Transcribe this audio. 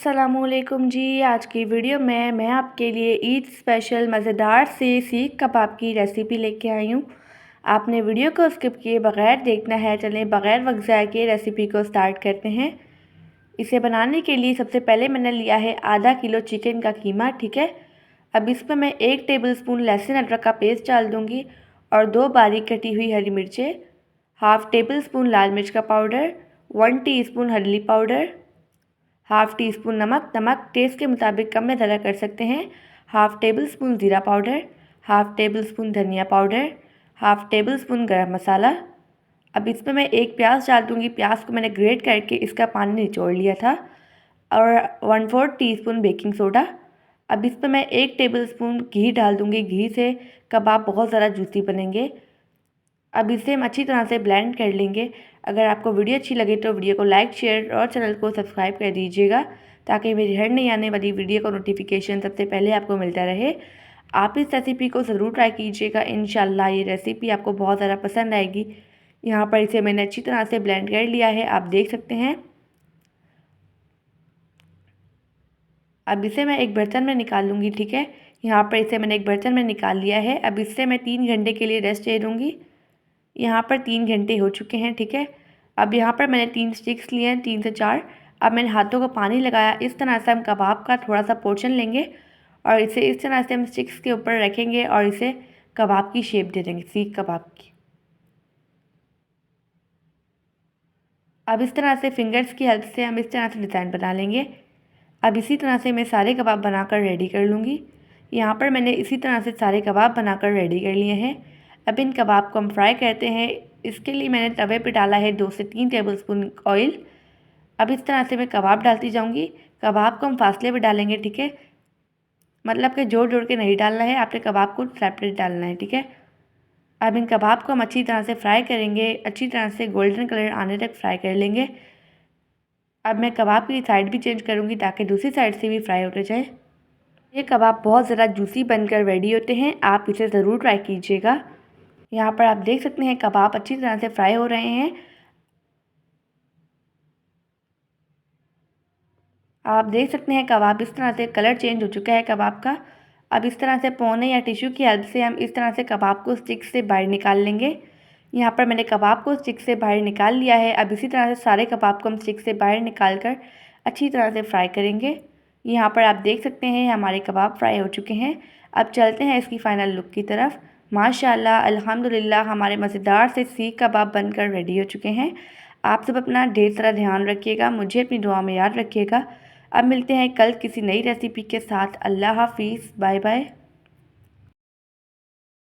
अस्सलामुअलैकुम जी। आज की वीडियो में मैं आपके लिए ईद स्पेशल मज़ेदार से सीख कबाब की रेसिपी लेके आई हूँ। आपने वीडियो को स्किप किए बगैर देखना है। चलें बगैर वक्त ज़ाया के रेसिपी को स्टार्ट करते हैं। इसे बनाने के लिए सबसे पहले मैंने लिया है आधा किलो चिकन का कीमा। ठीक है, अब इस पर मैं 1 टेबलस्पून लहसुन अदरक का पेस्ट डाल दूँगी और 2 बारीक कटी हुई हरी मिर्चें, हाफ़ टेबल स्पून लाल मिर्च का पाउडर, 1 टीस्पून हल्दी पाउडर, हाफ़ टी स्पून नमक, नमक टेस्ट के मुताबिक कम या ज़्यादा कर सकते हैं, हाफ़ टेबल स्पून ज़ीरा पाउडर, हाफ़ टेबल स्पून धनिया पाउडर, हाफ़ टेबल स्पून गरम मसाला। अब इसमें मैं एक प्याज डाल दूँगी। प्याज को मैंने ग्रेट करके इसका पानी निचोड़ लिया था, और 1/4 टीस्पून बेकिंग सोडा। अब इस पर मैं 1 टेबल स्पून घी डाल दूँगी। घी से कबाब बहुत ज़्यादा जूसी बनेंगे। अब इसे हम अच्छी तरह से ब्लेंड कर लेंगे। अगर आपको वीडियो अच्छी लगे तो वीडियो को लाइक, शेयर और चैनल को सब्सक्राइब कर दीजिएगा, ताकि मेरी हर नई आने वाली वीडियो का नोटिफिकेशन सबसे पहले आपको मिलता रहे। आप इस रेसिपी को ज़रूर ट्राई कीजिएगा। इंशाल्लाह ये रेसिपी आपको बहुत ज़्यादा पसंद आएगी। यहाँ पर इसे मैंने अच्छी तरह से ब्लेंड कर लिया है, आप देख सकते हैं। अब इसे मैं एक बर्तन में निकाल लूँगी। ठीक है, यहाँ पर इसे मैंने एक बर्तन में निकाल लिया है। अब इससे मैं 3 घंटे के लिए रेस्ट दे दूँगी। यहाँ पर 3 घंटे हो चुके हैं। ठीक है, अब यहाँ पर मैंने 3 स्टिक्स लिए हैं, 3 से 4। अब मैंने हाथों को पानी लगाया। इस तरह से हम कबाब का थोड़ा सा पोर्शन लेंगे और इसे इस तरह से हम स्टिक्स के ऊपर रखेंगे और इसे कबाब की शेप दे देंगे, सीख कबाब की। अब इस तरह से फिंगर्स की हेल्प से हम इस तरह से डिज़ाइन बना लेंगे। अब इसी तरह से मैं सारे कबाब बनाकर रेडी कर लूँगी। यहाँ पर मैंने इसी तरह से सारे कबाब बनाकर रेडी कर लिए हैं। अब इन कबाब को हम फ्राई करते हैं। इसके लिए मैंने तवे पे डाला है 2 से 3 टेबलस्पून ऑयल। अब इस तरह से मैं कबाब डालती जाऊँगी। कबाब को हम फासले पे डालेंगे। ठीक है, मतलब कि जोड़ जोड़ के नहीं डालना है, आपने कबाब को सेपरेट डालना है। ठीक है, अब इन कबाब को हम अच्छी तरह से फ्राई करेंगे। अच्छी तरह से गोल्डन कलर आने तक फ्राई कर लेंगे। अब मैं कबाब की साइड भी चेंज करूँगी, ताकि दूसरी साइड से भी फ्राई होते जाए। ये कबाब बहुत ज़्यादा जूसी बनकर रेडी होते हैं, आप इसे ज़रूर ट्राई कीजिएगा। यहाँ पर आप देख सकते हैं कबाब अच्छी तरह से फ्राई हो रहे हैं। आप देख सकते हैं कबाब इस तरह से कलर चेंज हो चुका है कबाब का। अब इस तरह से पौने या टिश्यू की हेल्प से हम इस तरह से कबाब को स्टिक से बाहर निकाल लेंगे। यहाँ पर मैंने कबाब को स्टिक से बाहर निकाल लिया है। अब इसी तरह से सारे कबाब को हम स्टिक से बाहर निकाल कर अच्छी तरह से फ्राई करेंगे। यहाँ पर आप देख सकते हैं हमारे कबाब फ्राई हो चुके हैं। अब चलते हैं इसकी फ़ाइनल लुक की तरफ। माशाल्लाह अल्हम्दुलिल्लाह हमारे मज़ेदार से सीख कबाब बनकर रेडी हो चुके हैं। आप सब अपना ढेर सारा ध्यान रखिएगा, मुझे अपनी दुआ में याद रखिएगा। अब मिलते हैं कल किसी नई रेसिपी के साथ। अल्लाह हाफिज़, बाय बाय।